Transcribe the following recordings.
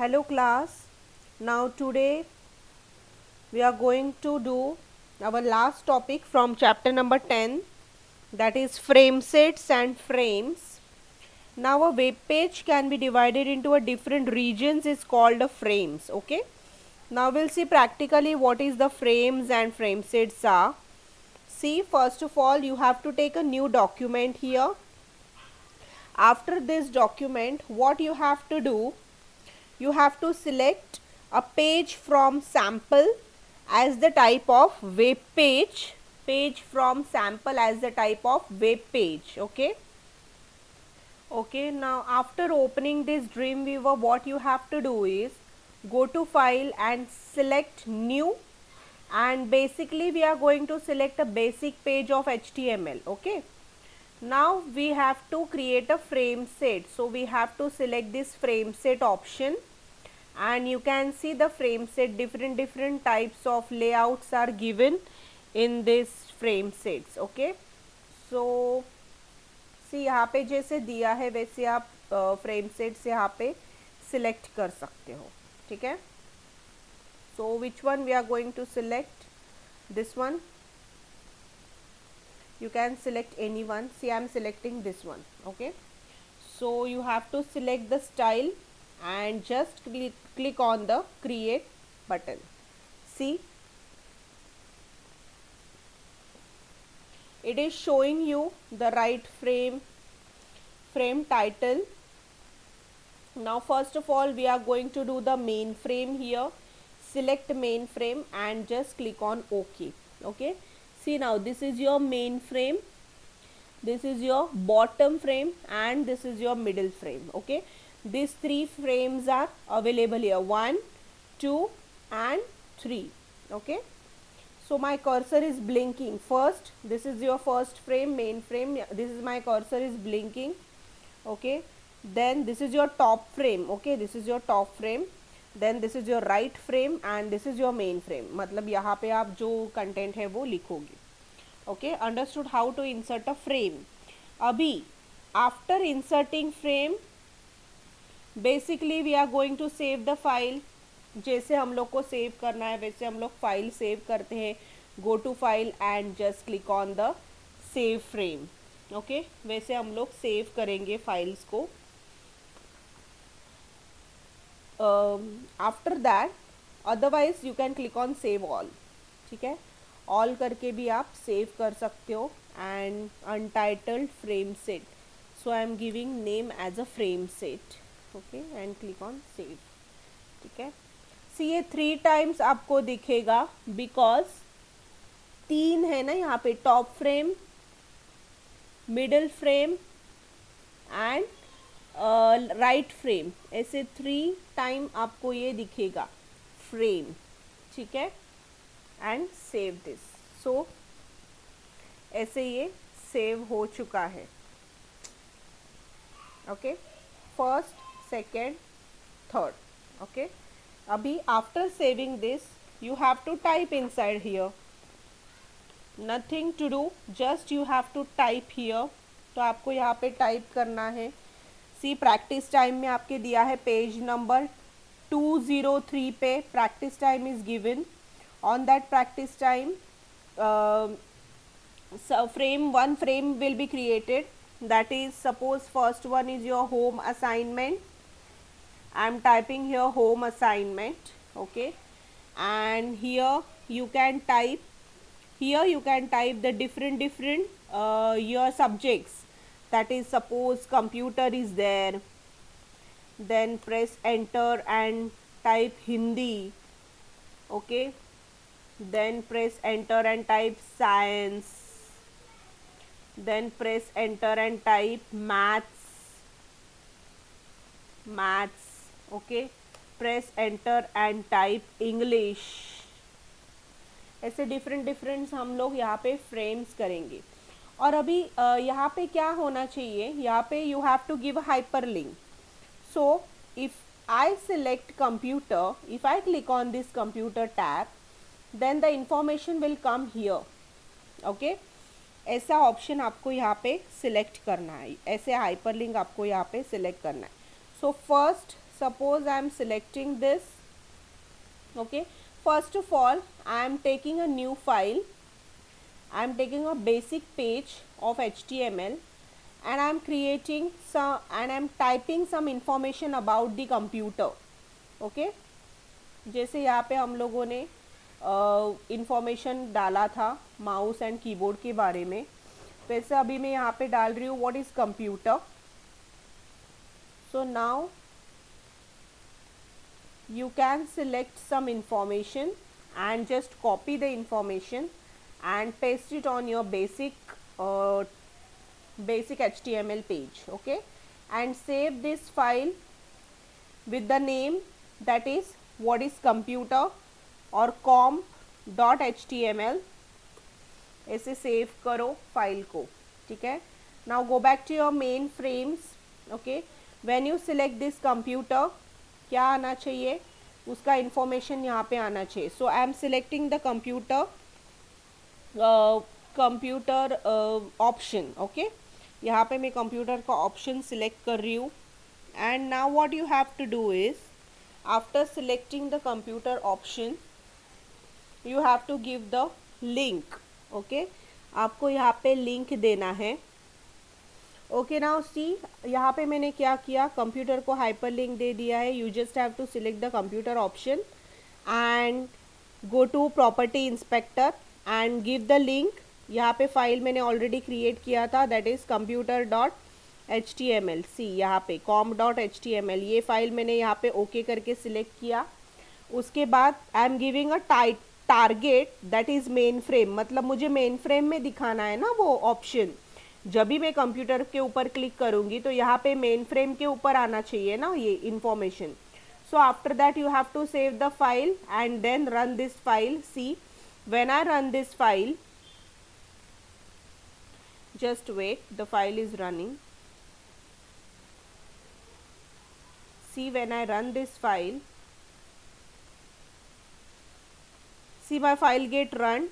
Hello class. Now today we are going to do our last topic from chapter number 10, that is frame sets and frames. Now a web page can be divided into a different regions is called a frames. Okay. Now we'll see practically what is the frames and frame sets are. See, first of all you have to take a new document here. After this document, what you have to do, you have to select a page from sample as the type of web page from sample as the type of web page. Okay, now after opening this Dreamweaver, what you have to do is go to file and select new, and basically we are going to select a basic page of HTML. Okay, now we have to create a frame set, so we have to select this frame set option, and you can see the frame set, different types of layouts are given in this frame sets. Okay, so सी यहाँ पे जैसे दिया है वैसे आप frame sets यहाँ पे select कर सकते हो. ठीक है, so which one we are going to select? This one. You can select any one. See, I am selecting this one. Okay, so you have to select the style and just click on the create button. See, it is showing you the right frame title. Now first of all we are going to do the main frame here. Select main frame and just click on OK. Okay, see, now this is your main frame, this is your bottom frame, and this is your middle frame. Okay, these three frames are available here, 1, 2 and 3. Okay, so my cursor is blinking. First, this is your first frame, main frame. This is my cursor is blinking. Okay, then this is your top frame. Okay, this is your top frame. Then this is your right frame and this is your main frame. मतलब यहाँ पे आप जो content है वो लिखोगे. Okay, understood how to insert a frame. अभी after inserting frame, basically we are going to save the file. जैसे हम लोग को सेव करना है वैसे हम लोग फाइल सेव करते हैं. Go to file and just click on the save frame. Okay, वैसे हम लोग सेव करेंगे फाइल्स को. After that otherwise you can click on save all. ठीक है, ऑल करके भी आप सेव कर सकते हो. And untitled frame set, so I am giving name as a frame set. Okay, and click on save. ठीक है, सी ये 3 टाइम्स आपको दिखेगा बिकॉज 3 है ना यहाँ पे, top frame, middle frame and right frame, ऐसे 3 टाइम आपको ये दिखेगा फ्रेम. ठीक है, एंड सेव दिस. सो ऐसे ये सेव हो चुका है. Okay, first, second, third. Okay, अभी after saving this you have to type inside here. Nothing to do, just you have to type here. तो आपको यहाँ पे टाइप करना है. सी, प्रैक्टिस टाइम में आपके दिया है पेज नंबर 203 पे practice time is given. On that practice time one frame will be created. That is, suppose first one is your home assignment. I am typing here home assignment. Okay, and here you can type the different your subjects. That is, suppose computer is there, then press enter and type Hindi. Okay, then press enter and type science, then press enter and type maths. Okay, press enter and type English. ऐसे different हम लोग यहाँ पे frames करेंगे. और अभी यहाँ पे क्या होना चाहिए, यहाँ पे you have to give a hyperlink. So if I select computer, if I click on this computer tab, then the information will come here. Okay, ऐसा ऑप्शन आपको यहाँ पे सिलेक्ट करना है, ऐसे हाइपर लिंक आपको यहाँ पे सिलेक्ट करना है. So first suppose I am selecting this. Okay, first of all I am taking a new file. I am taking a basic page of HTML and I am creating some and I am typing some information about the computer. Okay, जैसे यहाँ पे हम लोगों ने information डाला था mouse and keyboard के बारे में, वैसे अभी मैं यहाँ पे डाल रही हूँ what is computer. So now you can select some information and just copy the information and paste it on your basic HTML page. Okay, and save this file with the name that is what is computer or com.html. ऐसे save करो file को. ठीक है, now go back to your main frames. Okay, when you select this computer, क्या आना चाहिए, उसका information यहाँ पे आना चाहिए. So I am selecting the computer option. Okay, यहाँ पे मैं कंप्यूटर का ऑप्शन सिलेक्ट कर रही हूँ. And now what you have to do is, after selecting the computer option you have to give the link. Okay, आपको यहाँ पे लिंक देना है. ओके, नाउ सी यहाँ पे मैंने क्या किया, कंप्यूटर को हाइपर लिंक दे दिया है. You just have to select the computer option and go to property inspector and give the link. यहाँ पे फाइल मैंने ऑलरेडी क्रिएट किया था, दैट इज़ computer.html. सी यहाँ पे com.html ये फाइल मैंने यहाँ पे ओके करके सिलेक्ट किया. उसके बाद आई am giving a target that is main frame. मतलब मुझे मेन फ्रेम में दिखाना है ना वो ऑप्शन. जब भी मैं कंप्यूटर के ऊपर क्लिक करूँगी तो यहाँ पे मेन फ्रेम के ऊपर आना चाहिए ना ये information. So after that you have to save the file and then run this file. See when I run this file, just wait, the file is running. See, when I run this file, see my file get run.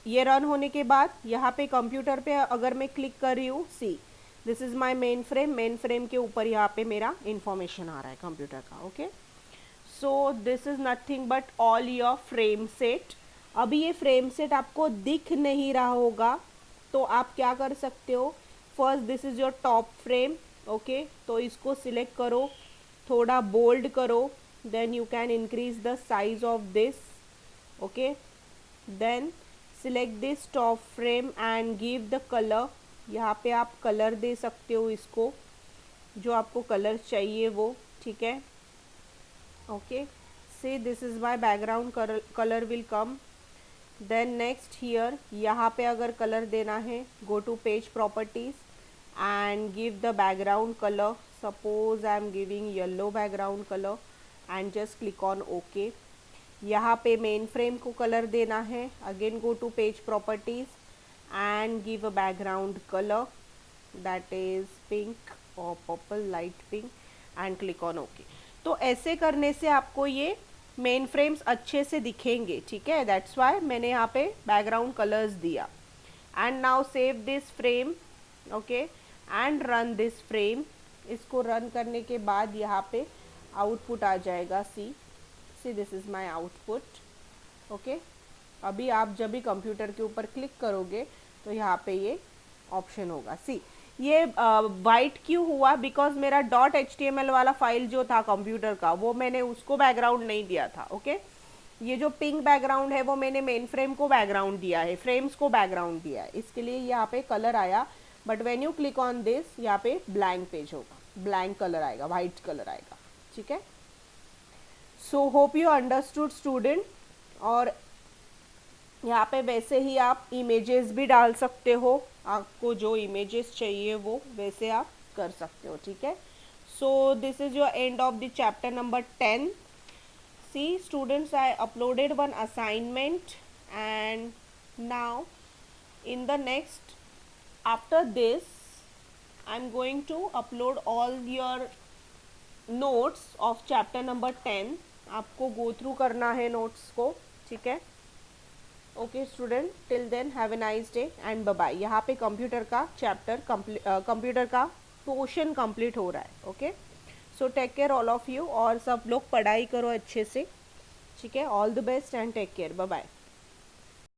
ये run होने के बाद यहाँ पे computer पे अगर मैं click कर रही हूँ, see this is my main frame. Main frame के ऊपर यहाँ पे मेरा इंफॉर्मेशन आ रहा है कंप्यूटर का. Okay, so this is nothing but all your frame set. अभी ये फ्रेम सेट आपको दिख नहीं रहा होगा तो आप क्या कर सकते हो, first this is your top frame. Okay, तो इसको सिलेक्ट करो, थोड़ा बोल्ड करो, then you can increase the size of this. Okay, then select this top frame and give the colour. यहाँ पे आप कलर दे सकते हो इसको, जो आपको कलर चाहिए वो. ठीक है, okay, so this is my background colour will come. Then next here यहाँ पे अगर कलर देना है, go to page properties and give the background colour. Suppose I am giving yellow background colour and just click on okay. यहाँ पे main frame को colour देना है, again go to page properties and give a background colour that is pink और purple, light pink and click on okay. तो ऐसे करने से आपको ये मेन फ्रेम्स अच्छे से दिखेंगे. ठीक है, दैट्स वाई मैंने यहाँ पे बैकग्राउंड कलर्स दिया. And now save this frame. Okay, and run this frame. इसको रन करने के बाद यहाँ पे आउटपुट आ जाएगा. See this is my output. Okay, अभी आप जब भी कंप्यूटर के ऊपर क्लिक करोगे तो यहाँ पे ये ऑप्शन होगा. सी ये वाइट क्यों हुआ, बिकॉज मेरा .html वाला फाइल जो था कंप्यूटर का वो मैंने उसको बैकग्राउंड नहीं दिया था. ओके, ये जो पिंक बैकग्राउंड है वो मैंने मेन फ्रेम को बैकग्राउंड दिया है, फ्रेम्स को बैकग्राउंड दिया है, इसके लिए यहाँ पे कलर आया. But when you click on this यहाँ पे ब्लैंक पेज होगा, ब्लैंक कलर आएगा, वाइट कलर आएगा. ठीक है, so hope you understood student. और यहाँ पे वैसे ही आप इमेजेस भी डाल सकते हो, आपको जो इमेजेस चाहिए वो वैसे आप कर सकते हो. ठीक है, so this is your end of the chapter number 10. See students, I uploaded one assignment and now in the next, after this I am going to upload all your notes of chapter number 10. आपको go through करना है notes को. ठीक है, okay student, till then have a nice day and bye bye. यहाँ पे computer का chapter computer का पोर्शन कंप्लीट हो रहा है. Okay, so so take care all of you, और सब लोग पढ़ाई करो अच्छे से, ठीक है। All the best and take care, bye bye.